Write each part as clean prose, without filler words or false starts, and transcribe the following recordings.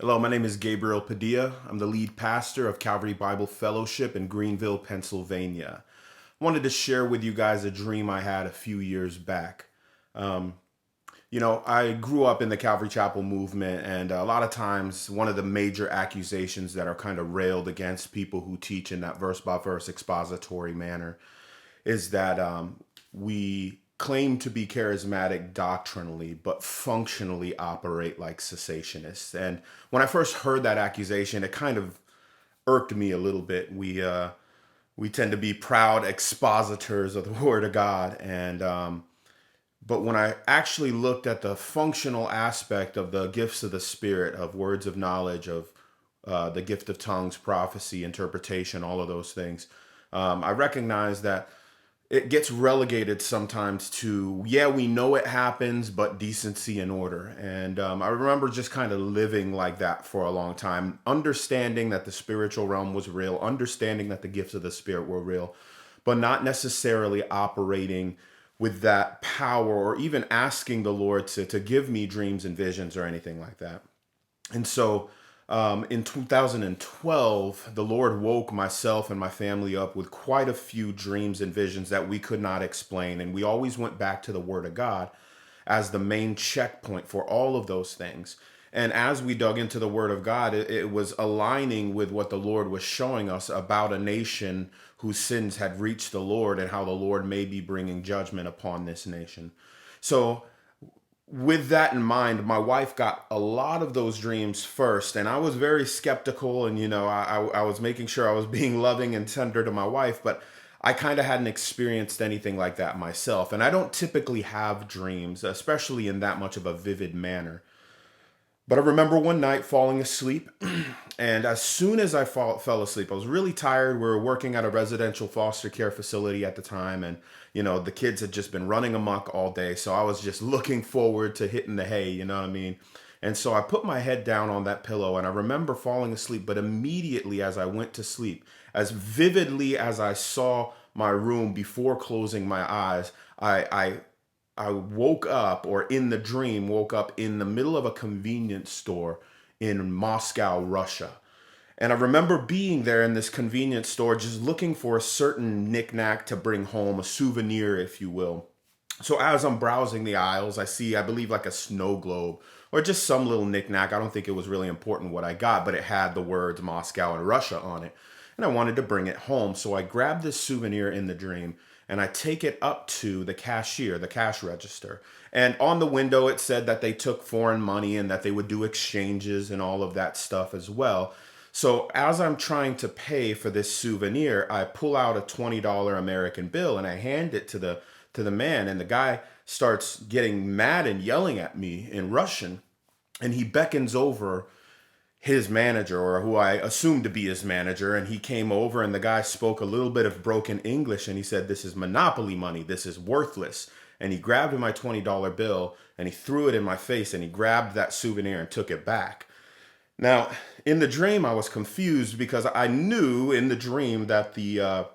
Hello, my name is Gabriel Padilla. I'm the lead pastor of Calvary Bible Fellowship in Greenville, Pennsylvania. I wanted to share with you guys a dream I had a few years back. Um, I grew up in the Calvary Chapel movement, and a lot of times, one of the major accusations that are kind of railed against people who teach in that verse by verse expository manner is that we claim to be charismatic doctrinally, but functionally operate like cessationists. And when I first heard that accusation, it kind of irked me a little bit. We tend to be proud expositors of the Word of God, and but when I actually looked at the functional aspect of the gifts of the Spirit, of words of knowledge, of the gift of tongues, prophecy, interpretation, all of those things, I recognized that it gets relegated sometimes to, yeah, we know it happens, but decency and order. And I remember just kind of living like that for a long time, understanding that the spiritual realm was real, understanding that the gifts of the Spirit were real, but not necessarily operating with that power or even asking the Lord to give me dreams and visions or anything like that. And so in 2012, the Lord woke myself and my family up with quite a few dreams and visions that we could not explain. And we always went back to the Word of God as the main checkpoint for all of those things. And as we dug into the Word of God, it was aligning with what the Lord was showing us about a nation whose sins had reached the Lord and how the Lord may be bringing judgment upon this nation. So with that in mind, my wife got a lot of those dreams first, and I was very skeptical. And I was making sure I was being loving and tender to my wife, but I kind of hadn't experienced anything like that myself. And I don't typically have dreams, especially in that much of a vivid manner. But I remember one night falling asleep, and as soon as I fell asleep, I was really tired. We were working at a residential foster care facility at the time, and the kids had just been running amok all day. So I was just looking forward to hitting the hay, you know what I mean? And so I put my head down on that pillow, and I remember falling asleep. But immediately as I went to sleep, as vividly as I saw my room before closing my eyes, I woke up, or in the dream, woke up in the middle of a convenience store in Moscow, Russia. And I remember being there in this convenience store, just looking for a certain knickknack to bring home, a souvenir, if you will. So as I'm browsing the aisles, I see, I believe, like a snow globe or just some little knickknack. I don't think it was really important what I got, but it had the words Moscow and Russia on it. And I wanted to bring it home. So I grabbed this souvenir in the dream and I take it up to the cashier, the cash register. And on the window, it said that they took foreign money and that they would do exchanges and all of that stuff as well. So as I'm trying to pay for this souvenir, I pull out a $20 American bill and I hand it to the man, and the guy starts getting mad and yelling at me in Russian, and he beckons over his manager, or who I assumed to be his manager, and he came over, and the guy spoke a little bit of broken English, and he said, "This is monopoly money, this is worthless." And he grabbed my $20 bill and he threw it in my face, and he grabbed that souvenir and took it back. Now, in the dream, I was confused because I knew in the dream that the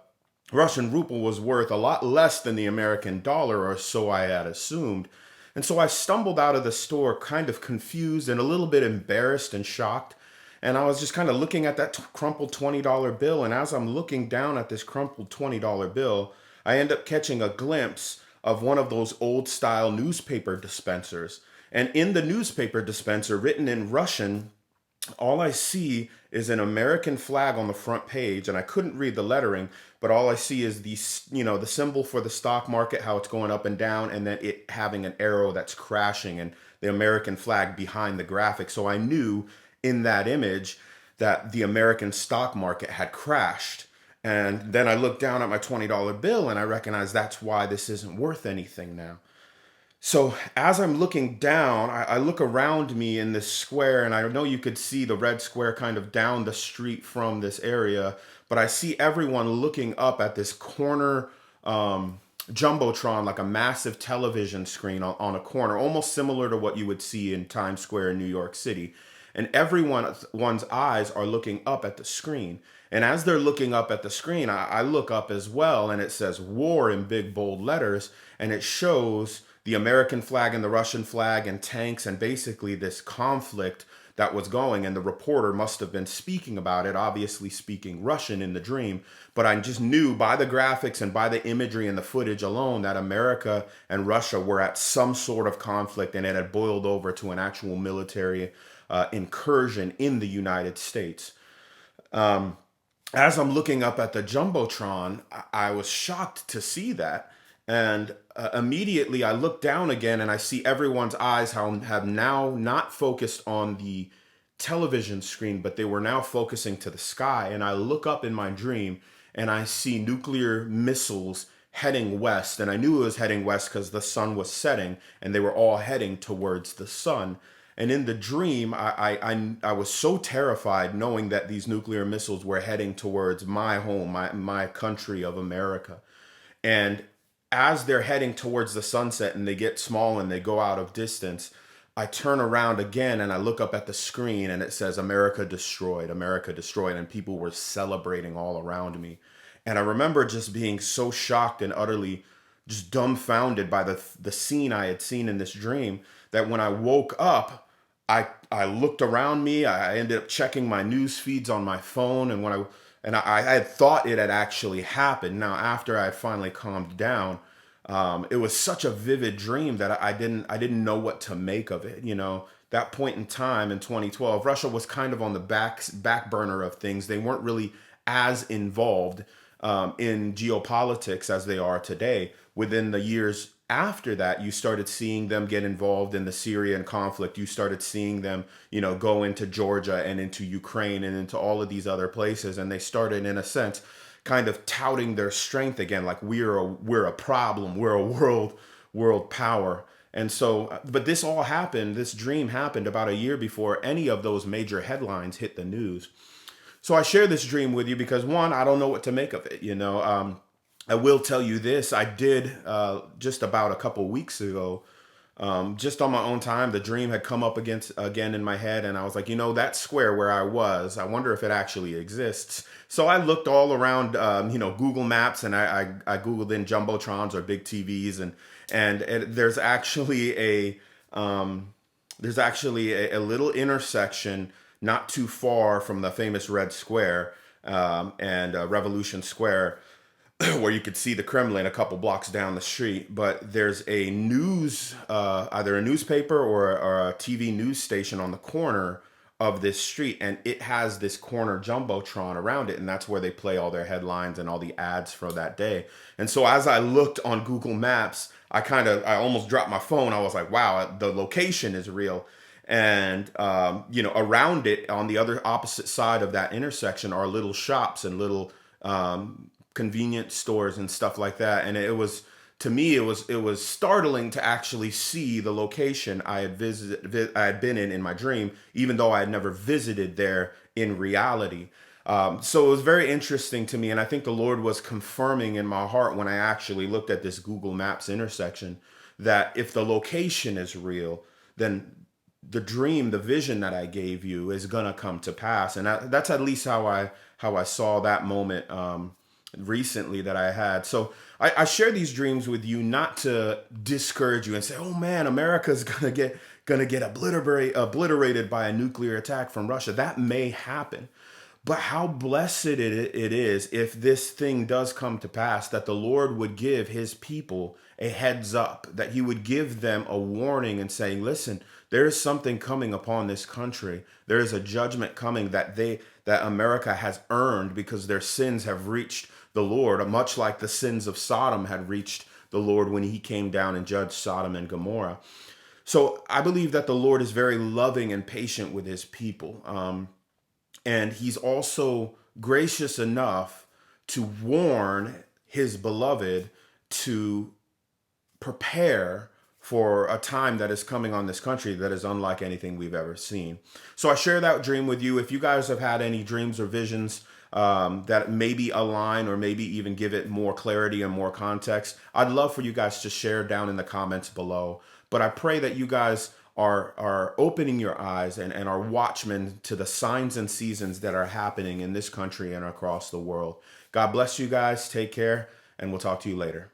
Russian ruble was worth a lot less than the American dollar, or so I had assumed. And so I stumbled out of the store kind of confused and a little bit embarrassed and shocked. And I was just kind of looking at that crumpled $20 bill. And as I'm looking down at this crumpled $20 bill, I end up catching a glimpse of one of those old style newspaper dispensers. And in the newspaper dispenser, written in Russian, all I see is an American flag on the front page, and I couldn't read the lettering, but all I see is the symbol for the stock market, how it's going up and down, and then it having an arrow that's crashing, and the American flag behind the graphic. So I knew in that image that the American stock market had crashed. And then I looked down at my $20 bill and I recognized that's why this isn't worth anything now. So as I'm looking down, I look around me in this square, and I know you could see the red square kind of down the street from this area, but I see everyone looking up at this corner jumbotron, like a massive television screen on a corner, almost similar to what you would see in Times Square in New York City. And everyone's eyes are looking up at the screen. And as they're looking up at the screen, I look up as well, and it says war in big bold letters, and it shows the American flag and the Russian flag and tanks, and basically this conflict that was going, and the reporter must have been speaking about it, obviously speaking Russian in the dream. But I just knew by the graphics and by the imagery and the footage alone that America and Russia were at some sort of conflict, and it had boiled over to an actual military incursion in the United States. As I'm looking up at the Jumbotron, I was shocked to see that. And immediately I look down again and I see everyone's eyes have now not focused on the television screen, but they were now focusing to the sky. And I look up in my dream and I see nuclear missiles heading west. And I knew it was heading west because the sun was setting and they were all heading towards the sun. And in the dream, I was so terrified knowing that these nuclear missiles were heading towards my home, my country of America. And as they're heading towards the sunset and they get small and they go out of distance, I turn around again and I look up at the screen and it says America destroyed, and people were celebrating all around me. And I remember just being so shocked and utterly just dumbfounded by the scene I had seen in this dream that when I woke up, I looked around me. I ended up checking my news feeds on my phone, and I had thought it had actually happened. Now, after I had finally calmed down, it was such a vivid dream that I didn't know what to make of it. You know, that point in time in 2012, Russia was kind of on the back burner of things. They weren't really as involved in geopolitics as they are today. Within the years after that, you started seeing them get involved in the Syrian conflict. You started seeing them, go into Georgia and into Ukraine and into all of these other places. And they started, in a sense, kind of touting their strength again, like we're a problem, we're a world power. And so, but this all happened, this dream happened about a year before any of those major headlines hit the news. So I share this dream with you because, one, I don't know what to make of it. I will tell you this. I did just about a couple weeks ago, just on my own time, the dream had come up again in my head. And I was like, that square where I was, I wonder if it actually exists. So I looked all around, Google Maps, and I Googled in Jumbotrons or big TVs. And there's actually a little intersection not too far from the famous Red Square and Revolution Square, where you could see the Kremlin a couple blocks down the street. But there's a either a newspaper or a TV news station on the corner of this street, and it has this corner Jumbotron around it, and that's where they play all their headlines and all the ads for that day. And so as I looked on Google Maps, I almost dropped my phone. I was like, wow, the location is real. And, around it on the other opposite side of that intersection are little shops and little convenience stores and stuff like that. And it was startling to actually see the location I had been in my dream, even though I had never visited there in reality. So it was very interesting to me. And I think the Lord was confirming in my heart when I actually looked at this Google Maps intersection that if the location is real, then the dream, the vision that I gave you is gonna come to pass. And that's at least how I saw that moment recently that I had. So I share these dreams with you not to discourage you and say, oh man, America's gonna get obliterated by a nuclear attack from Russia. That may happen. But how blessed it is if this thing does come to pass, that the Lord would give his people a heads up, that he would give them a warning and saying, listen, there is something coming upon this country. There is a judgment coming that America has earned because their sins have reached the Lord, much like the sins of Sodom had reached the Lord when he came down and judged Sodom and Gomorrah. So I believe that the Lord is very loving and patient with his people. And he's also gracious enough to warn his beloved to prepare for a time that is coming on this country that is unlike anything we've ever seen. So I share that dream with you. If you guys have had any dreams or visions that maybe align or maybe even give it more clarity and more context, I'd love for you guys to share down in the comments below. But I pray that you guys are opening your eyes and are watchmen to the signs and seasons that are happening in this country and across the world. God bless you guys. Take care, and we'll talk to you later.